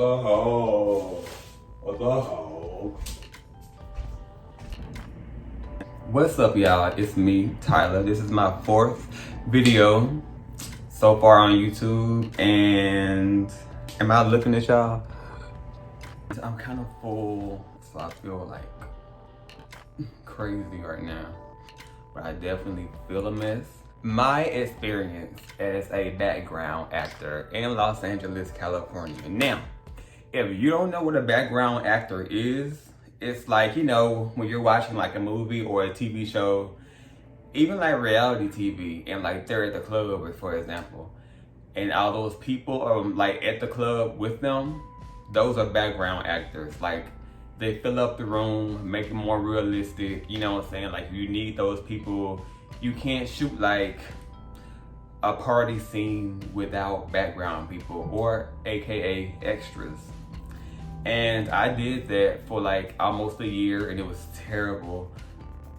hole. What the hole? What's up, y'all? It's me, Tyler. This is my fourth video so far on YouTube, and am I looking at y'all? I'm kind of full, so I feel like crazy right now, but I definitely feel a mess. My experience as a background actor in Los Angeles, California. Now, if you don't know what a background actor is, it's like, you know, when you're watching like a movie or a TV show, even like reality TV, and like they're at the club, for example, and all those people are like at the club with them, those are background actors. Like, they fill up the room, make it more realistic, you know what I'm saying? Like, you need those people. You can't shoot like a party scene without background people, or AKA extras. And I did that for like almost a year, and it was terrible.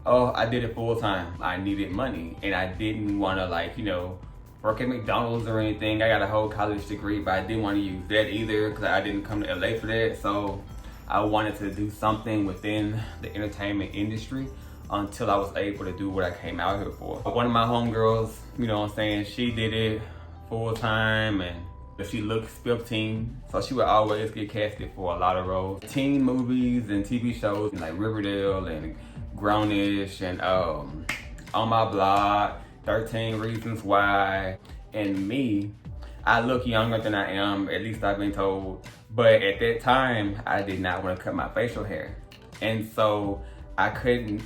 Oh, I did it full time. I needed money, and I didn't want to, like, you know, work at McDonald's or anything. I got a whole college degree, but I didn't want to use that either because I didn't come to LA for that. So I wanted to do something within the entertainment industry until I was able to do what I came out here for. One of my homegirls, you know what I'm saying, she did it full time, and she looks 15, so she would always get casted for a lot of roles. Teen movies and TV shows like Riverdale and Grownish and On My Block, 13 Reasons Why. And me, I look younger than I am, at least I've been told. But at that time, I did not want to cut my facial hair. And so I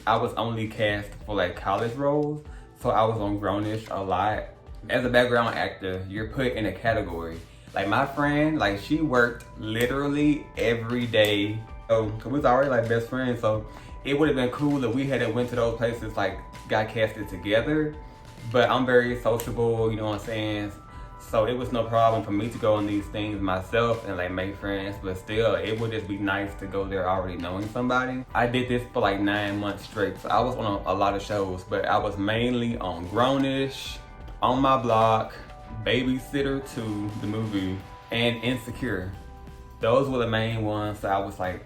was only cast for like college roles. So I was on Grownish a lot. As a background actor, you're put in a category. Like my friend, like she worked literally every day. So we was already like best friends. So it would have been cool if we had went to those places, like got casted together. But I'm very sociable, you know what I'm saying? So it was no problem for me to go on these things myself and like make friends, but still it would just be nice to go there already knowing somebody. I did this for like 9 months straight. So I was on a lot of shows, but I was mainly on Grownish, On My Block, Babysitter 2, the movie, and Insecure. Those were the main ones that I was like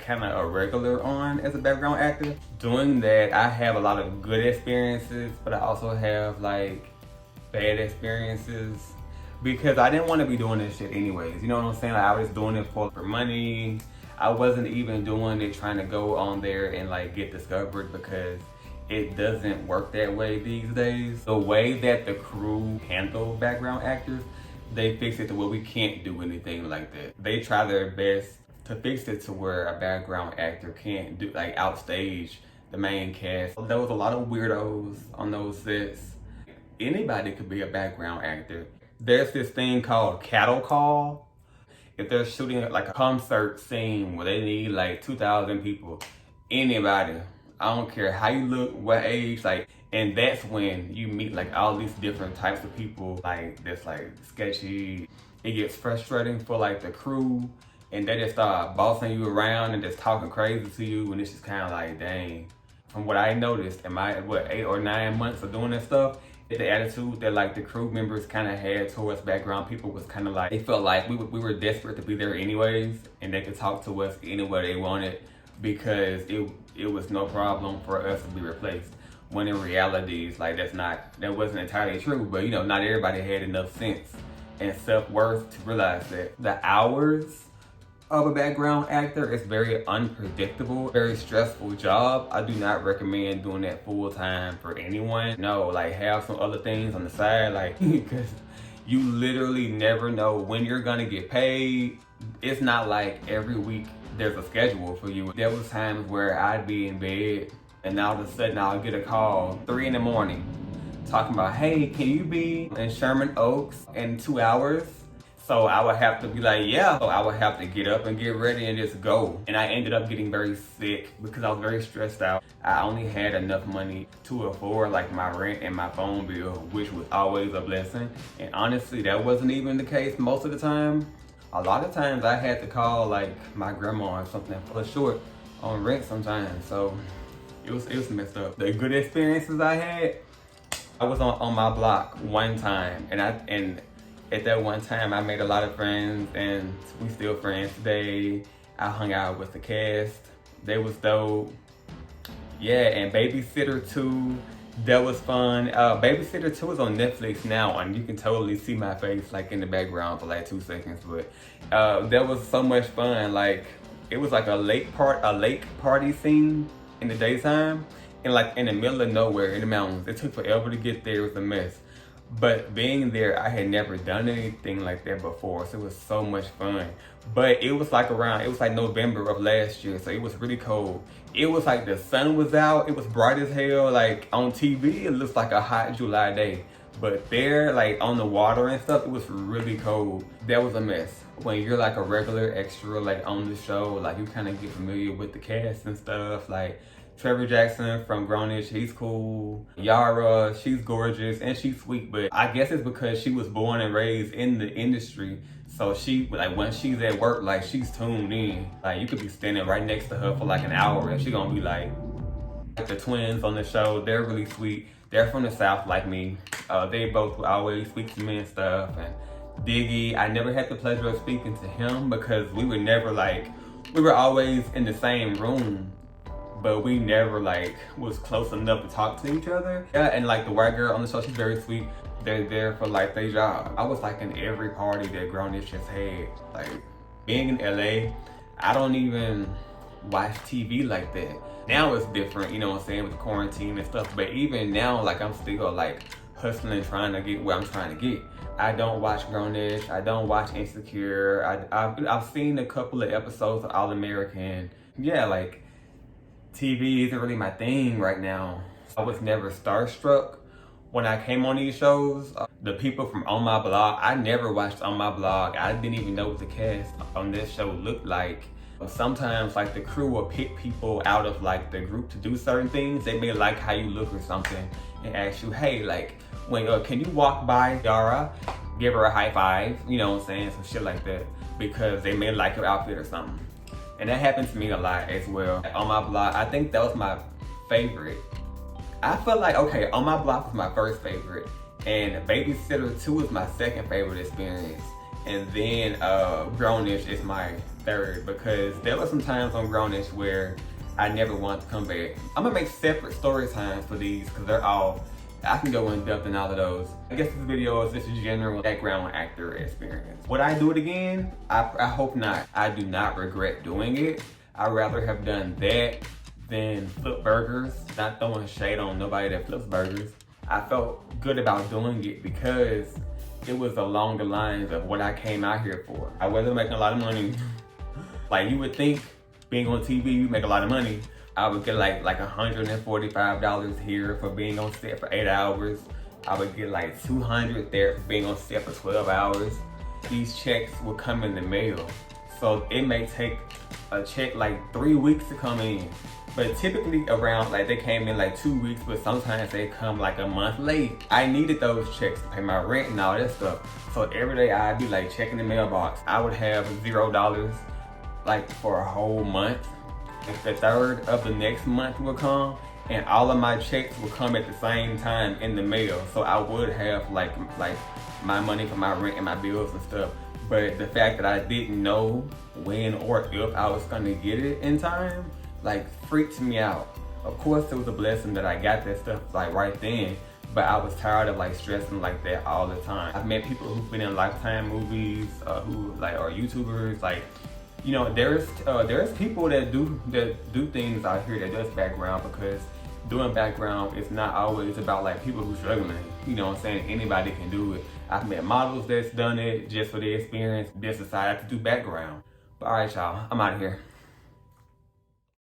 kind of a regular on as a background actor. Doing that, I have a lot of good experiences, but I also have like bad experiences because I didn't want to be doing this shit anyways. You know what I'm saying? Like, I was doing it for money. I wasn't even doing it trying to go on there and like get discovered, because it doesn't work that way these days. The way that the crew handle background actors, they fix it to where we can't do anything like that. They try their best to fix it to where a background actor can't do, like, outstage the main cast. There was a lot of weirdos on those sets. Anybody could be a background actor. There's this thing called cattle call. If they're shooting like a concert scene where they need like 2,000 people, anybody, I don't care how you look, what age, like, and that's when you meet like all these different types of people, like that's like sketchy. It gets frustrating for like the crew, and they just start bossing you around and just talking crazy to you, and it's just kind of like, dang. From what I noticed in my 8 or 9 months of doing this stuff, the attitude that like the crew members kind of had towards background people was kind of like, they felt like we were desperate to be there anyways, and they could talk to us anywhere they wanted, because it was no problem for us to be replaced. When in reality, it's like that wasn't entirely true. But you know, not everybody had enough sense and self-worth to realize that the hours of a background actor is very unpredictable, very stressful job. I do not recommend doing that full time for anyone. No, like, have some other things on the side, like, because you literally never know when you're gonna get paid. It's not like every week there's a schedule for you. There was times where I'd be in bed and all of a sudden I'll get a call 3 in the morning talking about, hey, can you be in Sherman Oaks in 2 hours? So I would have to be like, yeah. So I would have to get up and get ready and just go. And I ended up getting very sick because I was very stressed out. I only had enough money to afford like my rent and my phone bill, which was always a blessing. And honestly, that wasn't even the case most of the time. A lot of times I had to call like my grandma or something for short on rent sometimes. So it was messed up. The good experiences I had, I was on my block one time, and At that one time, I made a lot of friends, and we still friends today. I hung out with the cast. They was dope. Yeah, and Babysitter 2, that was fun. Babysitter 2 is on Netflix now, and you can totally see my face like in the background for like 2 seconds. But that was so much fun. Like, it was like a lake party scene in the daytime, and like in the middle of nowhere in the mountains. It took forever to get there. It was a mess. But being there, I had never done anything like that before, so it was so much fun. But it was like November of last year, so it was really cold. It was like the sun was out, it was bright as hell. Like on TV, it looks like a hot July day. But there, like on the water and stuff, it was really cold. That was a mess. When you're like a regular extra, like on the show, like you kind of get familiar with the cast and stuff. Like Trevor Jackson from Grownish, he's cool. Yara, she's gorgeous and she's sweet, but I guess it's because she was born and raised in the industry. So she, like when she's at work, like she's tuned in. Like you could be standing right next to her for like an hour and she gonna be like the twins on the show, they're really sweet. They're from the South like me. They both always speak to me and stuff. And Diggy, I never had the pleasure of speaking to him because we were always in the same room, but we never like was close enough to talk to each other. Yeah, and like the white girl on the show, she's very sweet. They're there for like their job. I was like in every party that Grownish has had. Like being in LA, I don't even watch TV like that. Now it's different, you know what I'm saying, with quarantine and stuff. But even now, like I'm still like hustling, trying to get where I'm trying to get. I don't watch Grownish. I don't watch Insecure. I've seen a couple of episodes of All American. Yeah, like TV isn't really my thing right now. I was never starstruck when I came on these shows. The people from On My Blog, I never watched On My Blog. I didn't even know what the cast on this show looked like. Sometimes like the crew will pick people out of like the group to do certain things. They may like how you look or something and ask you, hey, like, can you walk by Yara, give her a high five, you know what I'm saying, some shit like that, because they may like your outfit or something. And that happened to me a lot as well. On My Blog, I think that was my favorite. I feel like, okay, On My Blog was my first favorite, and Babysitter 2 was my second favorite experience. And then Grownish is my third, because there were some times on Grownish where I never wanted to come back. I'm gonna make separate story times for these, because they're all, I can go in depth in all of those. I guess this video is just a general background actor experience. Would I do it again? I hope not. I do not regret doing it. I'd rather have done that than flip burgers. Not throwing shade on nobody that flips burgers. I felt good about doing it because it was along the lines of what I came out here for. I wasn't making a lot of money. Like you would think being on TV, you make a lot of money. I would get like $145 here for being on set for 8 hours. I would get like $200 there for being on set for 12 hours. These checks would come in the mail. So it may take a check like 3 weeks to come in. But typically around, like they came in like 2 weeks, but sometimes they come like a month late. I needed those checks to pay my rent and all that stuff. So every day I'd be like checking the mailbox. I would have $0 like for a whole month. If the third of the next month would come, and all of my checks would come at the same time in the mail. So I would have like my money for my rent and my bills and stuff. But the fact that I didn't know when or if I was gonna get it in time, like freaked me out. Of course it was a blessing that I got that stuff like right then, but I was tired of like stressing like that all the time. I've met people who've been in Lifetime movies, who like are YouTubers, like, you know, there's people that do things out here that does background, because doing background is not always about like people who struggling. You know what I'm saying? Anybody can do it. I've met models that's done it just for the experience, just decided to do background. But all right, y'all, I'm out of here.